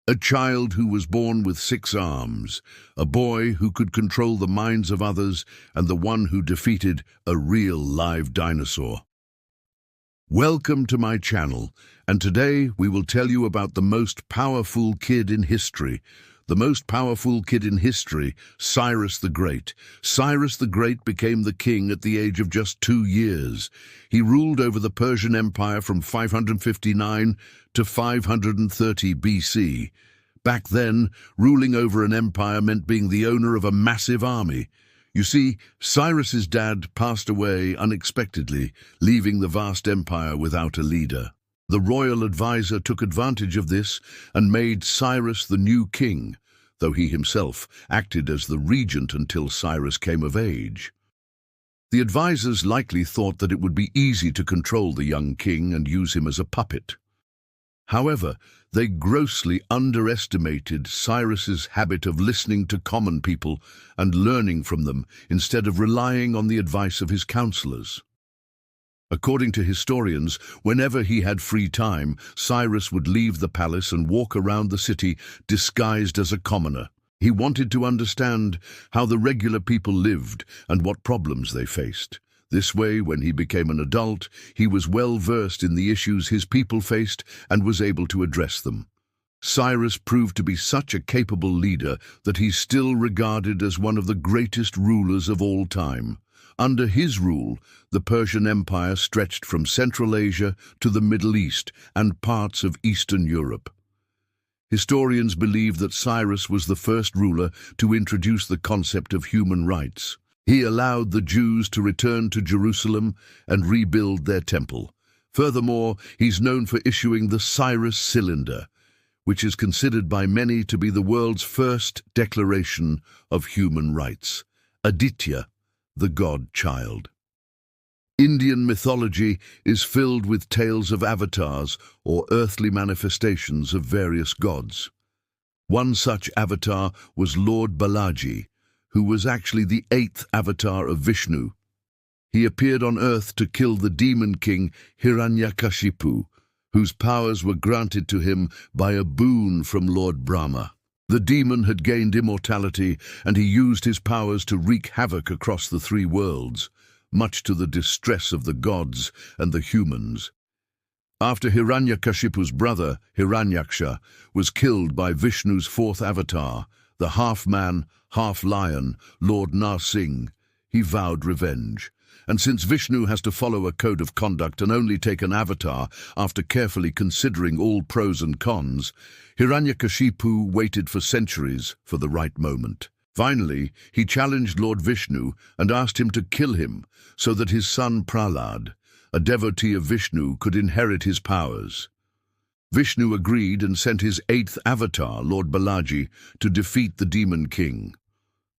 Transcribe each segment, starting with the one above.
A child who was born with 6 arms, a boy who could control the minds of others, and the one who defeated a real live dinosaur. Welcome to my channel, and today we will tell you about the most powerful kid in history. The most powerful kid in history, Cyrus the Great. Cyrus the Great became the king at the age of just 2 years. He ruled over the Persian Empire from 559 to 530 BC. Back then, ruling over an empire meant being the owner of a massive army. You see, Cyrus's dad passed away unexpectedly, leaving the vast empire without a leader. The royal advisor took advantage of this and made Cyrus the new king, though he himself acted as the regent until Cyrus came of age. The advisors likely thought that it would be easy to control the young king and use him as a puppet. However, they grossly underestimated Cyrus's habit of listening to common people and learning from them instead of relying on the advice of his counselors. According to historians, whenever he had free time, Cyrus would leave the palace and walk around the city disguised as a commoner. He wanted to understand how the regular people lived and what problems they faced. This way, when he became an adult, he was well versed in the issues his people faced and was able to address them. Cyrus proved to be such a capable leader that he's still regarded as one of the greatest rulers of all time. Under his rule, the Persian Empire stretched from Central Asia to the Middle East and parts of Eastern Europe. Historians believe that Cyrus was the first ruler to introduce the concept of human rights. He allowed the Jews to return to Jerusalem and rebuild their temple. Furthermore, he's known for issuing the Cyrus Cylinder, which is considered by many to be the world's first declaration of human rights. Aditya, the god-child. Indian mythology is filled with tales of avatars or earthly manifestations of various gods. One such avatar was Lord Balaji, who was actually the 8th avatar of Vishnu. He appeared on earth to kill the demon king Hiranyakashipu, whose powers were granted to him by a boon from Lord Brahma. The demon had gained immortality, and he used his powers to wreak havoc across the 3 worlds, much to the distress of the gods and the humans. After Hiranyakashipu's brother, Hiranyaksha, was killed by Vishnu's 4th avatar, the half-man, half-lion, Lord Narsingh, he vowed revenge. And since Vishnu has to follow a code of conduct and only take an avatar after carefully considering all pros and cons, Hiranyakashipu waited for centuries for the right moment. Finally, he challenged Lord Vishnu and asked him to kill him so that his son Prahlad, a devotee of Vishnu, could inherit his powers. Vishnu agreed and sent his 8th avatar, Lord Balaji, to defeat the demon king.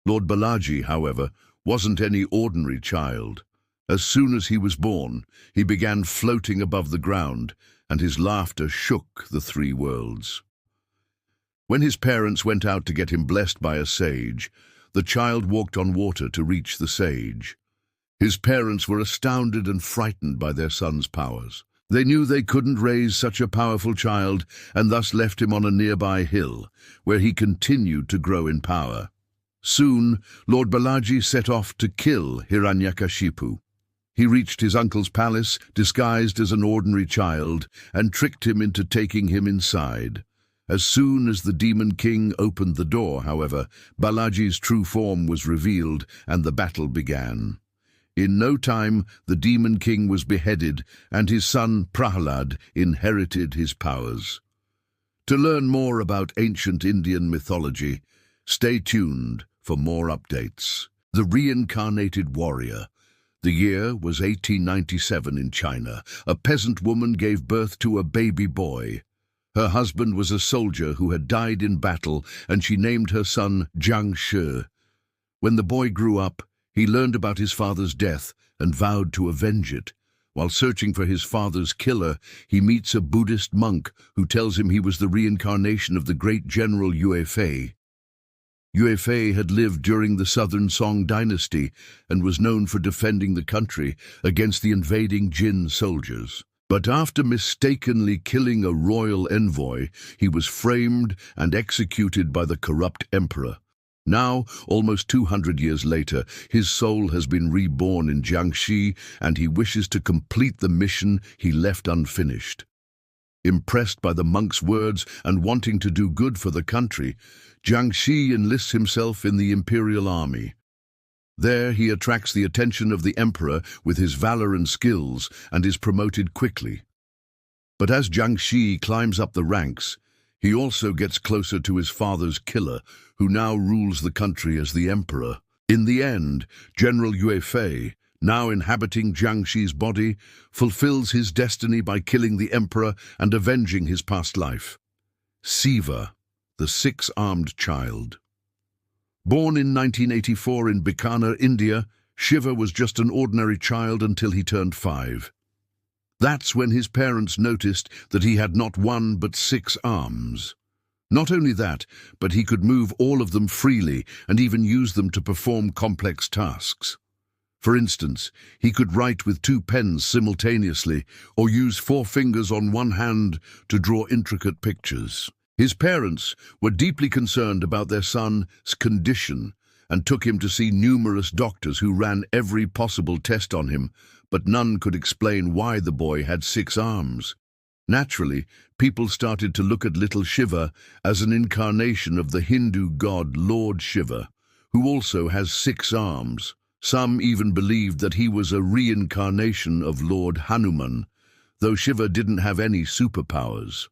Lord Balaji, however, wasn't any ordinary child. As soon as he was born, he began floating above the ground, and his laughter shook the 3 worlds. When his parents went out to get him blessed by a sage, the child walked on water to reach the sage. His parents were astounded and frightened by their son's powers. They knew they couldn't raise such a powerful child and thus left him on a nearby hill, where he continued to grow in power. Soon, Lord Balaji set off to kill Hiranyakashipu. He reached his uncle's palace, disguised as an ordinary child, and tricked him into taking him inside. As soon as the demon king opened the door, however, Balaji's true form was revealed and the battle began. In no time, the demon king was beheaded and his son Prahlad inherited his powers. To learn more about ancient Indian mythology, stay tuned for more updates. The Reincarnated Warrior. The year was 1897 in China. A peasant woman gave birth to a baby boy. Her husband was a soldier who had died in battle, and she named her son Jiang Shi. When the boy grew up, he learned about his father's death and vowed to avenge it. While searching for his father's killer, he meets a Buddhist monk who tells him he was the reincarnation of the great general Yue Fei. Yue Fei had lived during the Southern Song dynasty and was known for defending the country against the invading Jin soldiers. But after mistakenly killing a royal envoy, he was framed and executed by the corrupt emperor. Now, almost 200 years later, his soul has been reborn in Jiangxi, and he wishes to complete the mission he left unfinished. Impressed by the monk's words and wanting to do good for the country, Jiangxi enlists himself in the imperial army. There he attracts the attention of the emperor with his valor and skills and is promoted quickly. But as Jiangxi climbs up the ranks, he also gets closer to his father's killer, who now rules the country as the emperor. In the end, General Yue Fei, now inhabiting Jiangxi's body, fulfills his destiny by killing the emperor and avenging his past life. Siva, the six-armed child. Born in 1984 in Bikaner, India, Shiva was just an ordinary child until he turned 5. That's when his parents noticed that he had not one but 6 arms. Not only that, but he could move all of them freely and even use them to perform complex tasks. For instance, he could write with 2 pens simultaneously or use 4 fingers on one hand to draw intricate pictures. His parents were deeply concerned about their son's condition and took him to see numerous doctors who ran every possible test on him, but none could explain why the boy had 6 arms. Naturally, people started to look at little Shiva as an incarnation of the Hindu god Lord Shiva, who also has 6 arms. Some even believed that he was a reincarnation of Lord Hanuman, though Shiva didn't have any superpowers.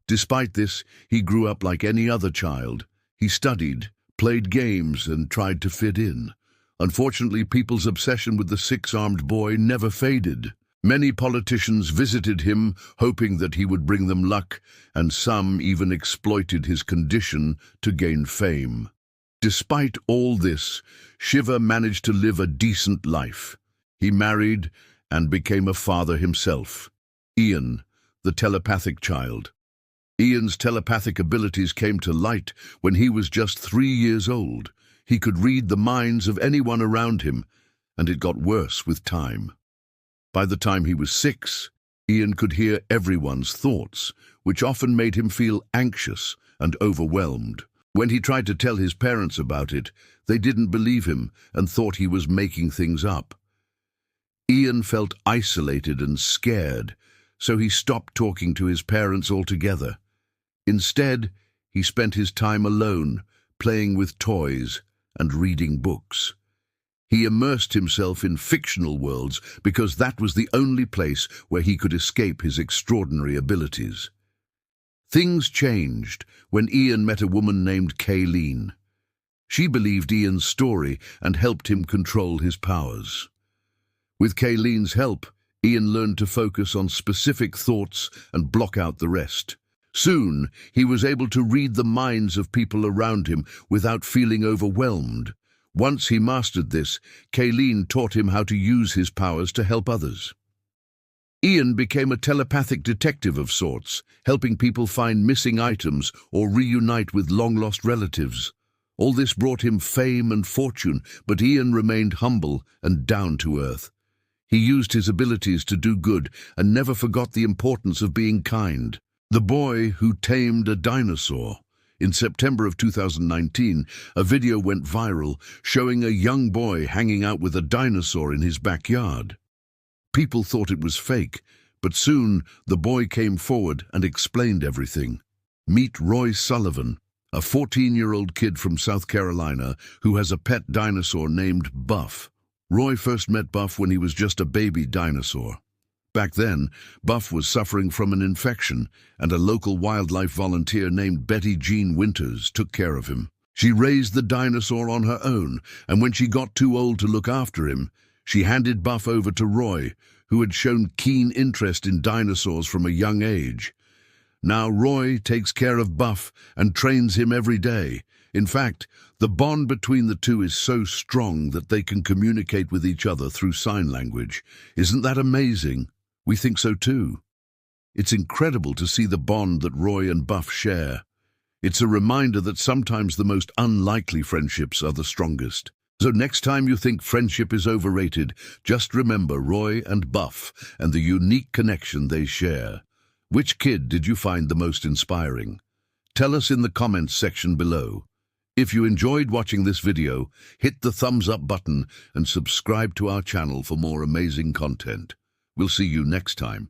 Despite this, he grew up like any other child. He studied, played games, and tried to fit in. Unfortunately, people's obsession with the 6-armed boy never faded. Many politicians visited him, hoping that he would bring them luck, and some even exploited his condition to gain fame. Despite all this, Shiva managed to live a decent life. He married and became a father himself. Ian, the telepathic child. Ian's telepathic abilities came to light when he was just 3 years old. He could read the minds of anyone around him, and it got worse with time. By the time he was 6, Ian could hear everyone's thoughts, which often made him feel anxious and overwhelmed. When he tried to tell his parents about it, they didn't believe him and thought he was making things up. Ian felt isolated and scared, so he stopped talking to his parents altogether. Instead, he spent his time alone, playing with toys and reading books. He immersed himself in fictional worlds because that was the only place where he could escape his extraordinary abilities. Things changed when Ian met a woman named Kayleen. She believed Ian's story and helped him control his powers. With Kayleen's help, Ian learned to focus on specific thoughts and block out the rest. Soon, he was able to read the minds of people around him without feeling overwhelmed. Once he mastered this, Kayleen taught him how to use his powers to help others. Ian became a telepathic detective of sorts, helping people find missing items or reunite with long-lost relatives. All this brought him fame and fortune, but Ian remained humble and down to earth. He used his abilities to do good and never forgot the importance of being kind. The Boy Who Tamed a Dinosaur. In September of 2019, a video went viral showing a young boy hanging out with a dinosaur in his backyard. People thought it was fake, but soon the boy came forward and explained everything. Meet Roy Sullivan, a 14-year-old kid from South Carolina who has a pet dinosaur named Buff. Roy first met Buff when he was just a baby dinosaur. Back then, Buff was suffering from an infection, and a local wildlife volunteer named Betty Jean Winters took care of him. She raised the dinosaur on her own, and when she got too old to look after him, she handed Buff over to Roy, who had shown keen interest in dinosaurs from a young age. Now Roy takes care of Buff and trains him every day. In fact, the bond between the two is so strong that they can communicate with each other through sign language. Isn't that amazing? We think so too. It's incredible to see the bond that Roy and Buff share. It's a reminder that sometimes the most unlikely friendships are the strongest. So next time you think friendship is overrated, just remember Roy and Buff and the unique connection they share. Which kid did you find the most inspiring? Tell us in the comments section below. If you enjoyed watching this video, hit the thumbs up button and subscribe to our channel for more amazing content. We'll see you next time.